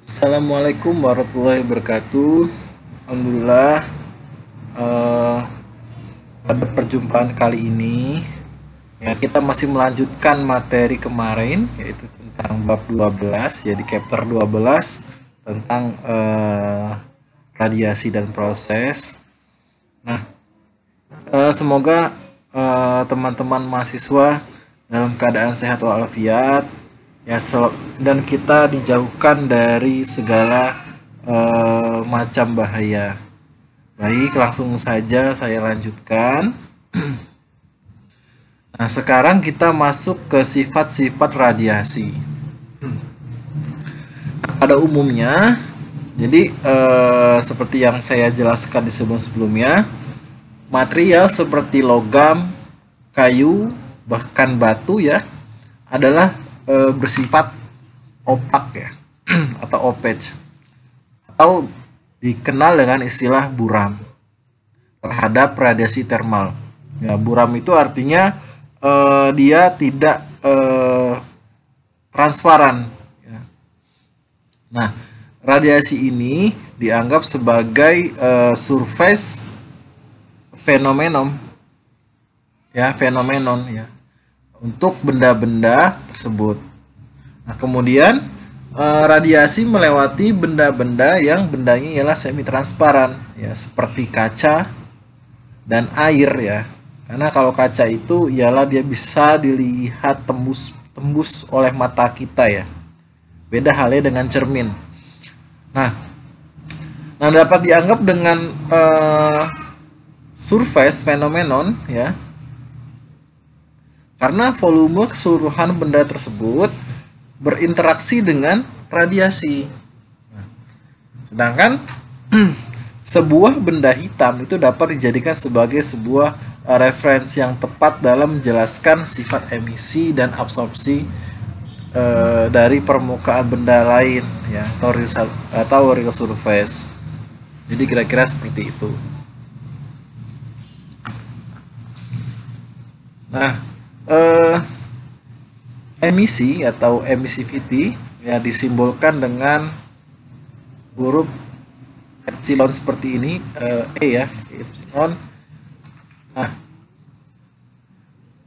Assalamualaikum warahmatullahi wabarakatuh. Alhamdulillah, eh, pada perjumpaan kali ini ya kita masih melanjutkan materi kemarin, yaitu tentang bab 12, jadi chapter 12 tentang radiasi dan proses. Nah, semoga teman-teman mahasiswa dalam keadaan sehat walafiat ya, dan kita dijauhkan dari segala macam bahaya. Baik, langsung saja saya lanjutkan. Nah, sekarang kita masuk ke sifat-sifat radiasi. Pada umumnya, jadi seperti yang saya jelaskan di sebelum-sebelumnya, material seperti logam, kayu, bahkan batu ya adalah bersifat opak ya atau opaque, atau dikenal dengan istilah buram terhadap radiasi termal. Ya, buram itu artinya dia tidak transparan. Ya. Nah, radiasi ini dianggap sebagai surface phenomenon ya, untuk benda-benda tersebut. Nah, kemudian radiasi melewati benda-benda yang bendanya ialah semi transparan ya, seperti kaca dan air ya. Karena kalau kaca itu ialah dia bisa dilihat tembus oleh mata kita ya. Beda halnya dengan cermin. Nah, dapat dianggap dengan surface phenomenon ya, karena volume keseluruhan benda tersebut berinteraksi dengan radiasi. Sedangkan sebuah benda hitam itu dapat dijadikan sebagai sebuah referensi yang tepat dalam menjelaskan sifat emisi dan absorpsi dari permukaan benda lain ya, atau real surface. Jadi kira-kira seperti itu. Nah, emisi atau emissivity ya disimbolkan dengan huruf epsilon seperti ini, E ya, epsilon. Nah,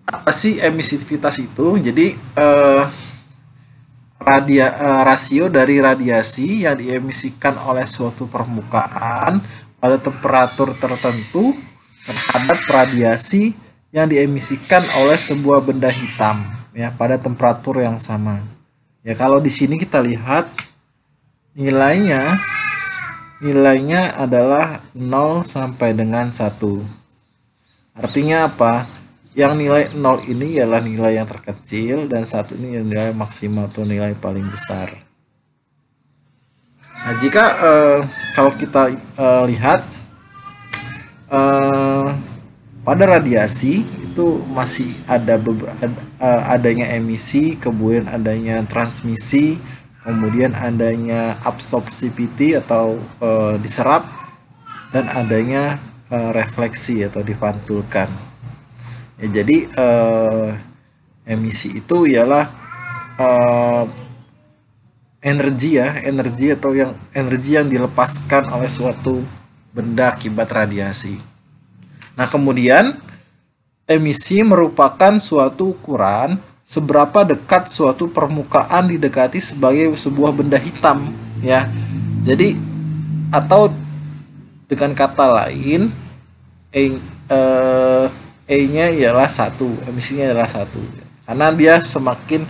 apa sih emisivitas itu? Jadi rasio dari radiasi yang diemisikan oleh suatu permukaan pada temperatur tertentu terhadap radiasi yang diemisikan oleh sebuah benda hitam ya pada temperatur yang sama. Ya, kalau di sini kita lihat nilainya adalah 0 sampai dengan 1. Artinya apa? Yang nilai 0 ini ialah nilai yang terkecil dan 1 ini nilai maksimal atau nilai paling besar. Nah, jika kalau kita lihat pada radiasi itu masih ada adanya emisi, kemudian adanya transmisi, kemudian adanya absorptivity atau diserap, dan adanya refleksi atau dipantulkan. Ya, jadi emisi itu ialah energi yang dilepaskan oleh suatu benda akibat radiasi. Nah, kemudian emisi merupakan suatu ukuran seberapa dekat suatu permukaan didekati sebagai sebuah benda hitam ya. Jadi, atau dengan kata lain, E-nya ialah 1, emisinya adalah 1. Karena dia semakin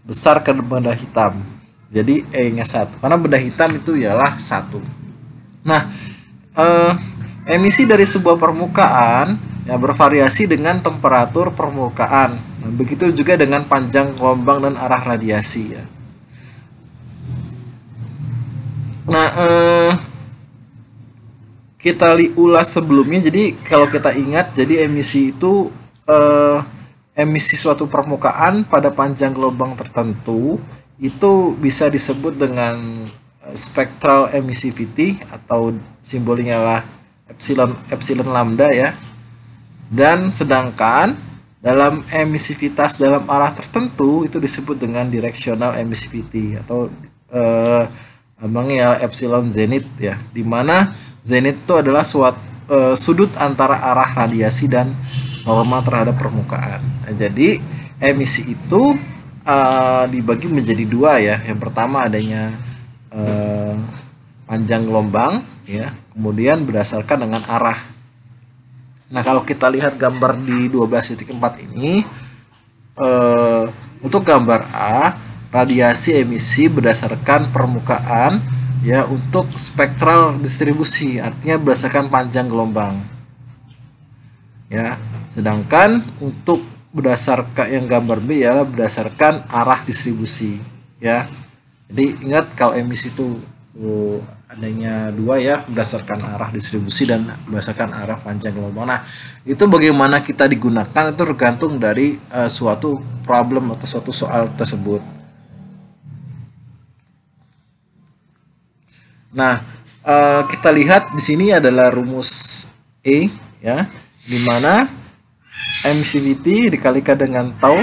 besar ke benda hitam. Jadi E-nya 1. Karena benda hitam itu ialah 1. Nah, emisi dari sebuah permukaan ya bervariasi dengan temperatur permukaan. Nah, begitu juga dengan panjang gelombang dan arah radiasi ya. Nah, kita ulas sebelumnya. Jadi kalau kita ingat, jadi emisi itu emisi suatu permukaan pada panjang gelombang tertentu itu bisa disebut dengan spectral emissivity, atau simbolnya lah epsilon lambda ya. Dan sedangkan dalam emisivitas dalam arah tertentu itu disebut dengan directional emissivity, atau lambangnya ialah epsilon zenit ya, di mana zenit itu adalah sudut antara arah radiasi dan norma terhadap permukaan. Nah, jadi emisi itu dibagi menjadi dua ya. Yang pertama adanya panjang gelombang ya, kemudian berdasarkan dengan arah. Nah, kalau kita lihat gambar di 12.4 ini, untuk gambar A, radiasi emisi berdasarkan permukaan ya untuk spektral distribusi, artinya berdasarkan panjang gelombang. Ya, sedangkan untuk berdasarkan yang gambar B ya berdasarkan arah distribusi ya. Jadi ingat kalau emisi itu adanya dua ya, berdasarkan arah distribusi dan berdasarkan arah panjang gelombang. Nah, itu bagaimana kita digunakan itu tergantung dari suatu problem atau suatu soal tersebut. Nah, kita lihat di sini adalah rumus E ya, di mana emissivity dikalikan dengan tau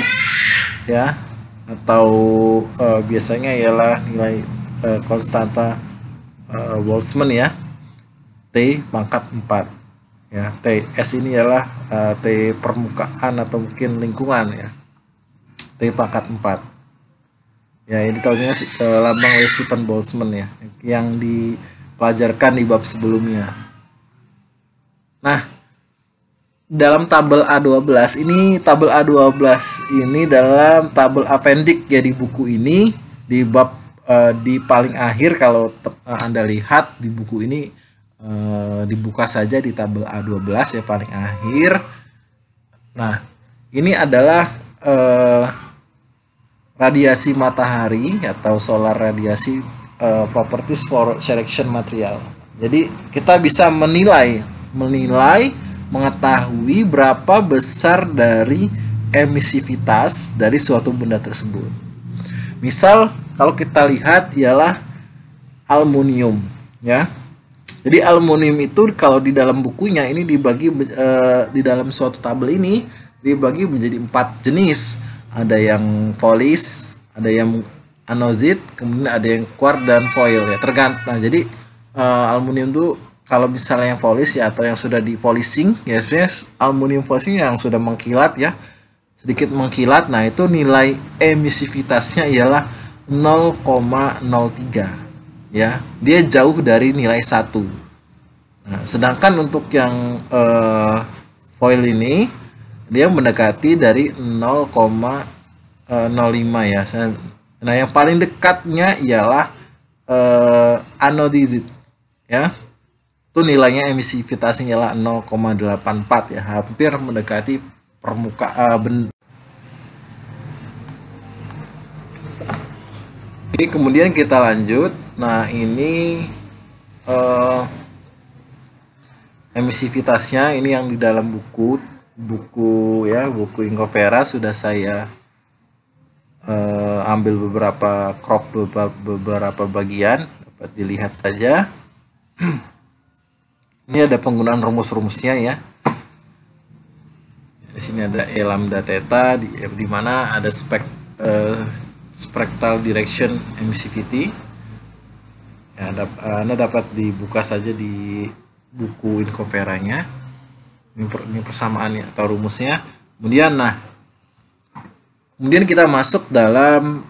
ya, atau biasanya ialah nilai konstanta Boltzmann ya, T pangkat 4 ya. TS ini ialah T permukaan atau mungkin lingkungan ya, T pangkat 4 ya. Ini tahunya lambang oleh Stephen Boltzmann ya, yang dipelajarkan di bab sebelumnya. Nah, dalam tabel A12 ini, tabel A12 ini dalam tabel appendix ya di buku ini, di bab di paling akhir. Kalau Anda lihat di buku ini, dibuka saja di tabel A12 ya paling akhir. Nah, ini adalah radiasi matahari atau solar radiasi, properties for selection material. Jadi kita bisa menilai mengetahui berapa besar dari emisivitas dari suatu benda tersebut. Misal kalau kita lihat ialah aluminium ya. Jadi aluminium itu kalau di dalam bukunya ini dibagi di dalam suatu tabel ini dibagi menjadi 4 jenis. Ada yang polis, ada yang anodit, kemudian ada yang quartz dan foil ya, tergantung. Nah, jadi aluminium itu kalau misalnya yang polis ya atau yang sudah di polishing ya, sebenarnya aluminium polishing yang sudah mengkilat ya, sedikit mengkilat. Nah, itu nilai emisivitasnya ialah 0,03 ya. Dia jauh dari nilai 1. Nah, sedangkan untuk yang foil ini dia mendekati dari 0,05 ya. Nah, yang paling dekatnya ialah anodizit ya. Itu nilainya emisivitasnya ialah 0,84 ya, hampir mendekati permukaan. Ini kemudian kita lanjut. Nah, ini emisivitasnya ini yang di dalam buku ya, buku Inkopera sudah saya ambil beberapa crop beberapa bagian, dapat dilihat saja. Ini ada penggunaan rumus-rumusnya ya. Di sini ada E lambda theta di mana ada spectral direction emissivity. Ya, Anda dapat dibuka saja di buku Incoperanya. Ini persamaannya atau rumusnya. Kemudian kita masuk dalam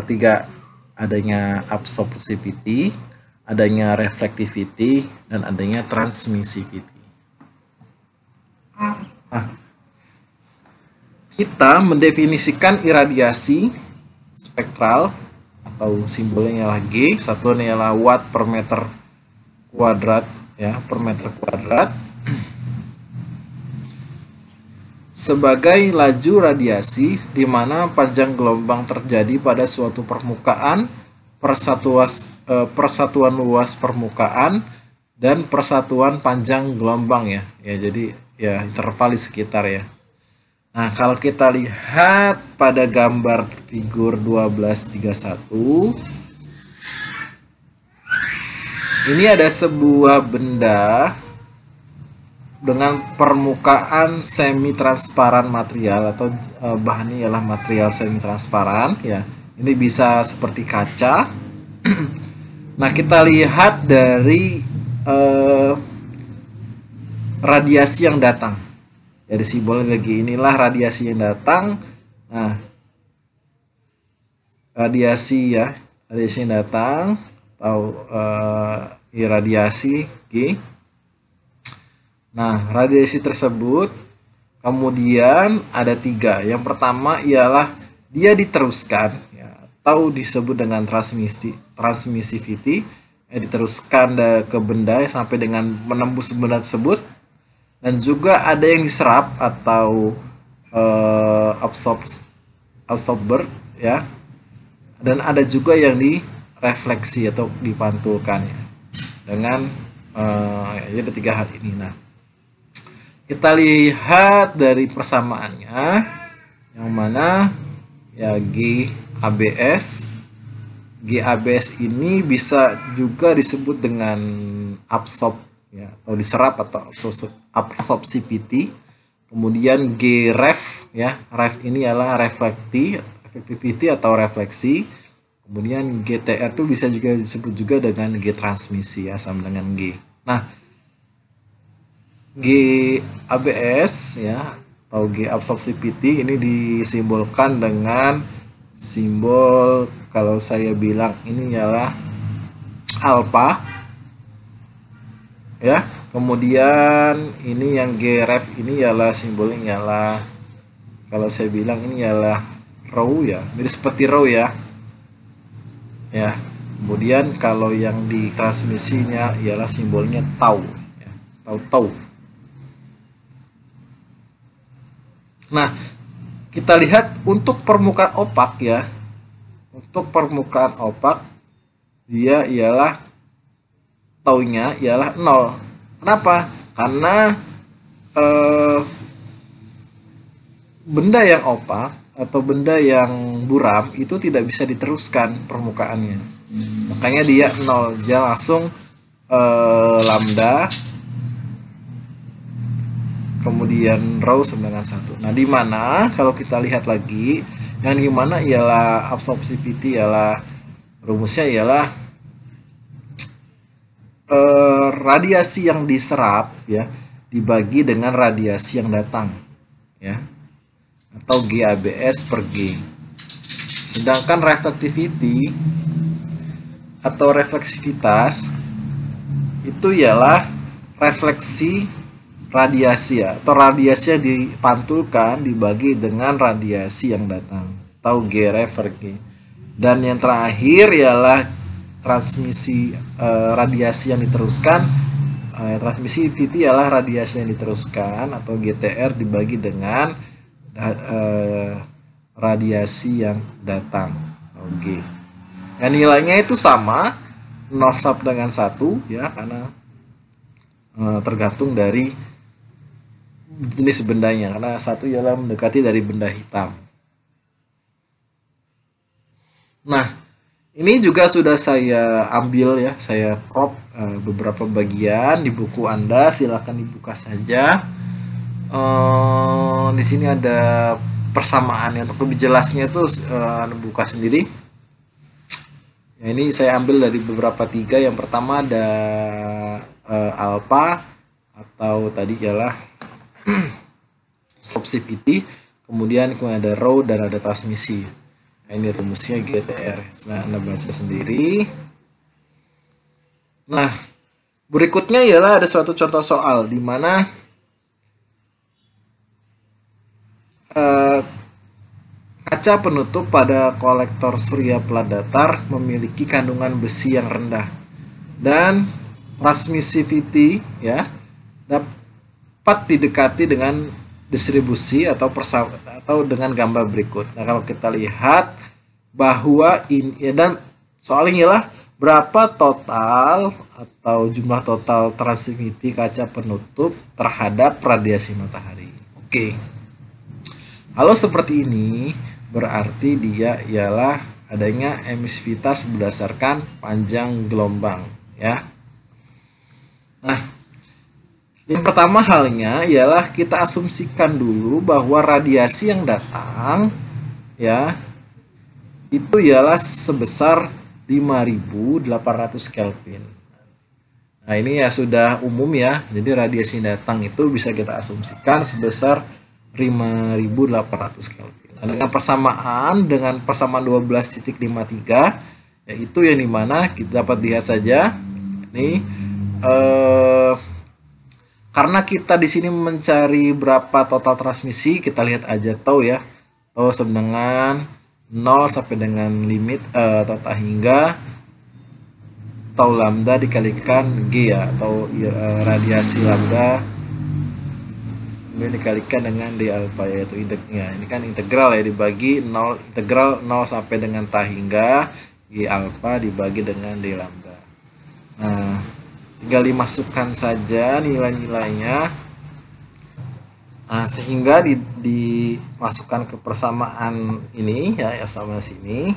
tiga, adanya absorptivity, adanya reflectivity, dan adanya transmissivity. Nah, kita mendefinisikan iradiasi spektral atau simbolnya ialah G, satuannya ialah watt per meter kuadrat ya, per meter kuadrat, sebagai laju radiasi di mana panjang gelombang terjadi pada suatu permukaan, persatuan luas permukaan, dan persatuan panjang gelombang ya. Jadi ya interval di sekitar ya. Nah, kalau kita lihat pada gambar figur 12.31, ini ada sebuah benda dengan permukaan semi transparan material atau bahannya ialah material semi transparan ya. Ini bisa seperti kaca Nah, kita lihat dari radiasi yang datang. Jadi simbolnya lagi, inilah radiasi yang datang. Nah, radiasi ya, radiasi yang datang atau irradiasi G. Nah, radiasi tersebut kemudian ada 3. Yang pertama ialah dia diteruskan ya, atau disebut dengan transmissivity, diteruskan ke benda sampai dengan menembus benda tersebut. Dan juga ada yang diserap atau absorber ya. Dan ada juga yang direfleksi atau dipantulkan ya. Dengan ya ada 3 hal ini. Nah, kita lihat dari persamaannya, yang mana ya GABS. GABS ini bisa juga disebut dengan absorb ya, atau diserap atau absorptivity. Kemudian GREF ya, ref ini adalah reflectivity atau refleksi. Kemudian GTR itu bisa juga disebut juga dengan G transmisi ya, sama dengan G. Nah, GABS ya atau G absorptivity ini disimbolkan dengan simbol, kalau saya bilang ini adalah alpha ya. Kemudian ini yang GREF ini ialah simbolnya ialah, kalau saya bilang ini ialah rho ya, mirip seperti rho ya. Ya. Kemudian kalau yang di transmisinya ialah simbolnya tau ya, tau. Nah, kita lihat untuk permukaan opak ya. Untuk permukaan opak dia ialah taunya ialah 0. Kenapa? Karena benda yang opak atau benda yang buram itu tidak bisa diteruskan permukaannya. Makanya dia 0. Dia langsung lambda kemudian rho sama dengan 1. Nah, di mana kalau kita lihat lagi, yang gimana ialah absorptivity ialah rumusnya ialah radiasi yang diserap ya dibagi dengan radiasi yang datang ya, atau GABS per G. Sedangkan reflectivity atau refleksivitas itu ialah refleksi radiasi ya, atau radiasi yang dipantulkan dibagi dengan radiasi yang datang, atau GREF per G. Dan yang terakhir ialah transmisi radiasi yang diteruskan. Transmissivity ialah radiasi yang diteruskan atau GTR dibagi dengan radiasi yang datang, G. Dan nilainya itu sama 0 sampai dengan 1 ya, karena tergantung dari jenis bendanya, karena 1 ialah mendekati dari benda hitam. Nah, ini juga sudah saya ambil ya, saya crop beberapa bagian di buku Anda, silakan dibuka saja. Di sini ada persamaannya, untuk lebih jelasnya itu Anda buka sendiri. Ya, ini saya ambil dari beberapa 3. Yang pertama ada alpha atau tadi ialah absorptivity, kemudian ada rho dan ada transmisi. Nah, ini rumusnya GTR. Nah, Anda baca sendiri. Nah, berikutnya ialah ada suatu contoh soal di mana kaca penutup pada kolektor surya plat datar memiliki kandungan besi yang rendah dan transmissivity ya dapat didekati dengan distribusi atau dengan gambar berikut. Nah, kalau kita lihat bahwa ini ya, dan soalnya ialah berapa total atau jumlah total transmissivity kaca penutup terhadap radiasi matahari. Oke. Kalau seperti ini berarti dia ialah adanya emisivitas berdasarkan panjang gelombang ya. Nah, yang pertama halnya ialah kita asumsikan dulu bahwa radiasi yang datang ya itu ialah sebesar 5.800 Kelvin. Nah, ini ya sudah umum ya. Jadi radiasi datang itu bisa kita asumsikan sebesar 5.800 Kelvin. Nah, dengan persamaan 12.53, yaitu yang dimana kita dapat lihat saja ini karena kita di sini mencari berapa total transmisi, kita lihat aja tau ya. Tau sama dengan 0 sampai dengan limit tata hingga tau lambda dikalikan G ya, atau radiasi lambda kemudian dikalikan dengan D alpha, yaitu indeknya. Ini kan integral ya, dibagi 0, integral 0 sampai dengan tah hingga G alpha dibagi dengan D lambda. Nah, tinggal dimasukkan saja nilai-nilainya. Nah, sehingga dimasukkan ke persamaan ini ya, sama sini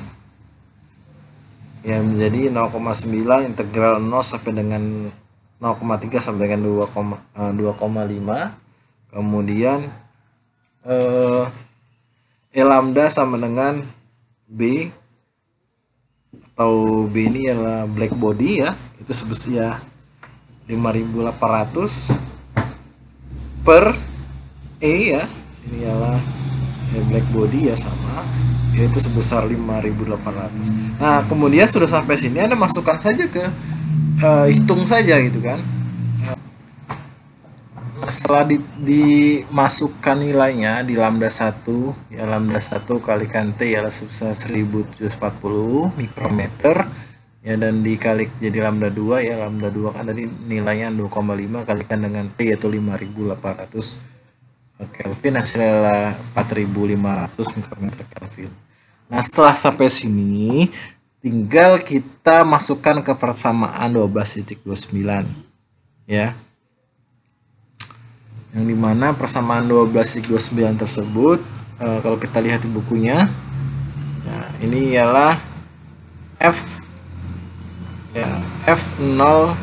yang menjadi 0,9 integral 0 sampai dengan 0,3 sampai dengan 2,5. Kemudian E lambda sama dengan B, atau B ini adalah black body ya, itu sebesar ya 5.800 per E ya, sini adalah black body ya, sama yaitu sebesar 5.800. Nah, kemudian sudah sampai sini Anda masukkan saja ke hitung saja gitu kan. Setelah dimasukkan nilainya di lambda 1 ya, lambda 1 kalikan T ya sebesar 1740 mikrometer ya, dan dikali jadi lambda 2 ya, lambda 2 kan tadi nilainya 2,5 kalikan dengan T yaitu 5.800 Kelvin, hasilnya 4.500 mikrometer Kelvin. Nah, setelah sampai sini tinggal kita masukkan ke persamaan 12.29 ya, yang dimana persamaan 12.29 tersebut kalau kita lihat di bukunya ya, ini ialah F ya, F0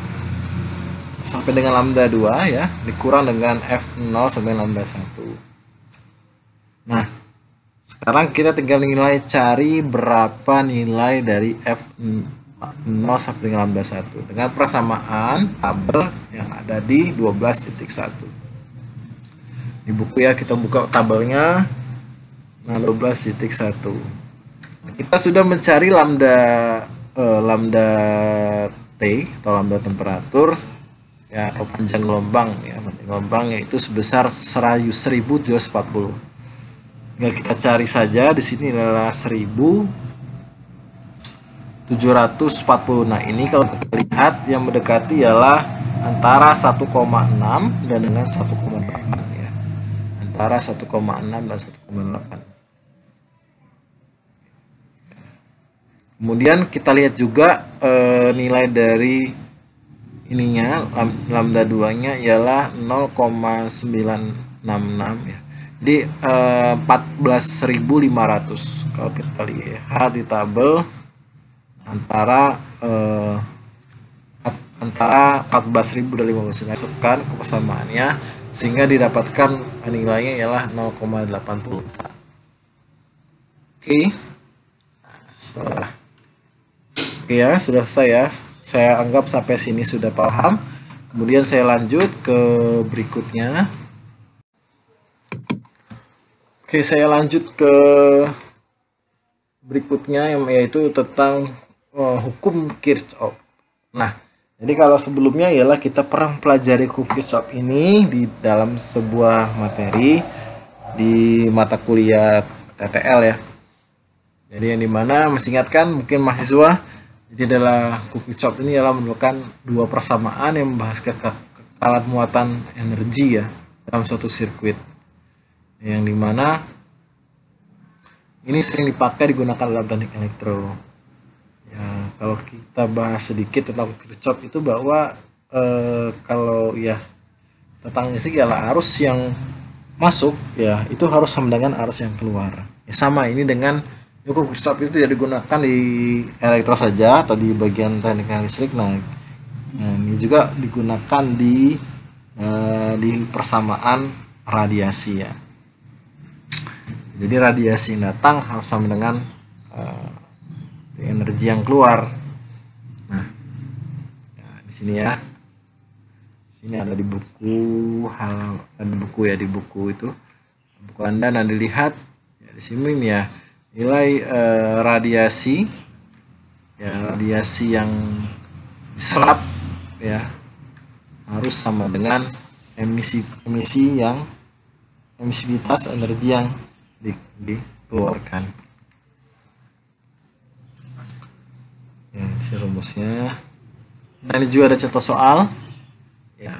sampai dengan lambda 2 ya, dikurang dengan F0 sampai lambda 1. Nah, sekarang kita tinggal cari berapa nilai dari F0 sampai dengan lambda 1 dengan persamaan tabel yang ada di 12.1. Di buku ya, kita buka tabelnya. Nah, 12.1. Kita sudah mencari lambda T atau lambda temperatur ya, atau panjang gelombang ya, yaitu sebesar 1.740. Tinggal kita cari saja, di sini adalah 1.740. Nah, ini kalau kita lihat yang mendekati ialah antara 1,6 dan dengan 1,8 ya. Antara 1,6 dan 1,8. Kemudian kita lihat juga nilai dari ininya lambda 2-nya ialah 0,966 ya. Jadi 14.500 kalau kita lihat di tabel, antara 14.000 dan 15.000 masukkan ke persamaannya sehingga didapatkan nilainya ialah 0,84. Oke. Setelah ya sudah selesai ya. Saya anggap sampai sini sudah paham. Kemudian saya lanjut ke berikutnya. Oke, saya lanjut ke berikutnya yaitu tentang hukum Kirchhoff. Nah, jadi kalau sebelumnya ialah kita pernah pelajari hukum Kirchhoff ini di dalam sebuah materi di mata kuliah TTL ya. Jadi yang dimana masih ingatkan mungkin mahasiswa, jadi adalah hukum Kirchhoff ini adalah merupakan dua persamaan yang membahas kekalan muatan energi ya dalam suatu sirkuit, yang dimana ini sering dipakai digunakan dalam teknik elektro. Ya, kalau kita bahas sedikit tentang Kirchhoff itu bahwa kalau ya tentang listrik adalah arus yang masuk ya itu harus sama dengan arus yang keluar. Ya, sama ini dengan hukum Kirchhoff itu tidak digunakan di elektro saja atau di bagian teknik listrik. Nah, ini juga digunakan di persamaan radiasi ya. Jadi radiasi yang datang harus sama dengan energi yang keluar. sini ya. Sini ada di buku halaman, ada buku ya, di buku itu buku Anda. Nah, dilihat ya, di sini ya nilai radiasi ya, radiasi yang diserap ya harus sama dengan emisivitas energi yang dikeluarkan. Ya, ini rumusnya. Nah, ini juga ada contoh soal. Ya.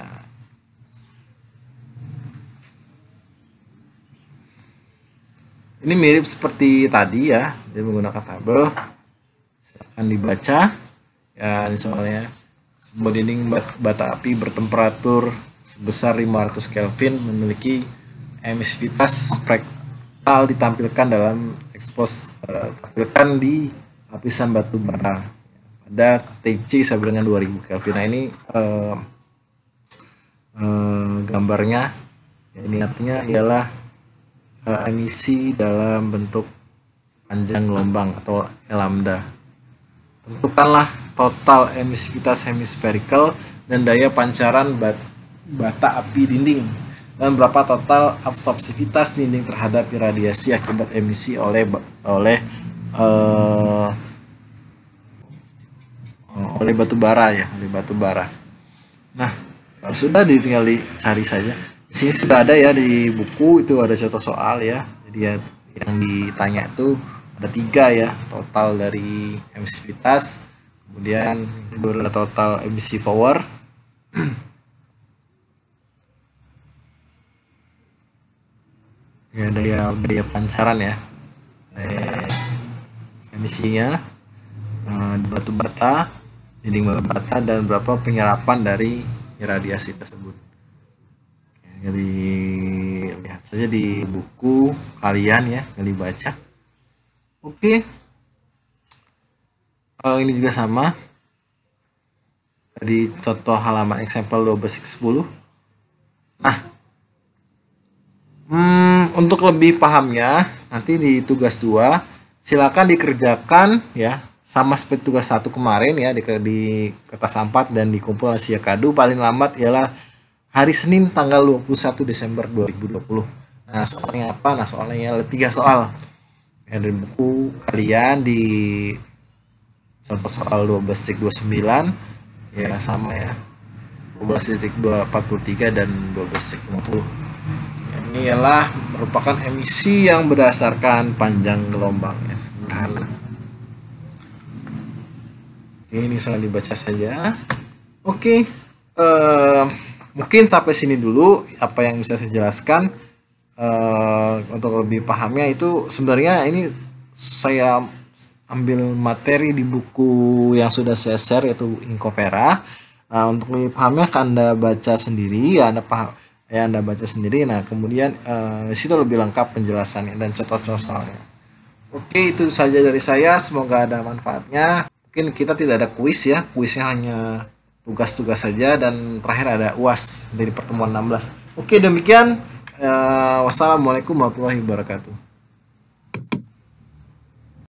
Ini mirip seperti tadi ya, dia menggunakan tabel. Silakan dibaca. Ya, ini soalnya. Sebuah dinding bata api bertemperatur sebesar 500 Kelvin memiliki emisivitas fraktal ditampilkan dalam tampilkan di lapisan batu bara pada TC sama dengan 2000 Kelvin. Nah, ini gambarnya ya, ini artinya ialah emisi dalam bentuk panjang gelombang atau lambda. Tentukanlah total emisivitas hemispherical dan daya pancaran bata api dinding, dan berapa total absorpsivitas dinding terhadap radiasi akibat emisi oleh batu bara ya, oleh batu bara. Nah, sudah tinggal dicari saja. Di sini sudah ada ya, di buku itu ada contoh soal ya. Jadi ya, yang ditanya itu ada 3 ya, total dari emisivitas, kemudian itu adalah total emisi power, ya daya pancaran ya, emisinya, batu bata, dinding bata, dan berapa penyerapan dari radiasi tersebut. Jadi lihat saja di buku kalian ya, kali baca. Oke. Ini juga sama. Di contoh halaman example 12-10. Nah, untuk lebih pahamnya nanti di tugas 2 silakan dikerjakan ya, sama seperti tugas 1 kemarin ya, di kertas 4 dan dikumpul hasil kadu paling lambat ialah hari Senin tanggal 21 Desember 2020. Nah, soalnya apa? Nah, soalnya 3 soal. Ya, dari buku kalian di contoh soal 12-29 ya sama ya. 12-243 dan 12-50. Ya, ini ialah merupakan emisi yang berdasarkan panjang gelombang ya, sederhana. Oke, ini salah dibaca saja. Oke, mungkin sampai sini dulu apa yang bisa saya jelaskan. Untuk lebih pahamnya itu sebenarnya ini saya ambil materi di buku yang sudah saya share yaitu Inkopera. Untuk lebih pahamnya Anda baca sendiri ya, Anda baca sendiri. Nah, kemudian di situ lebih lengkap penjelasannya dan contoh-contoh soalnya. Oke, itu saja dari saya, semoga ada manfaatnya. Mungkin kita tidak ada kuis ya, kuisnya hanya tugas-tugas saja, dan terakhir ada UAS dari pertemuan 16. Oke, demikian. Wassalamualaikum warahmatullahi wabarakatuh.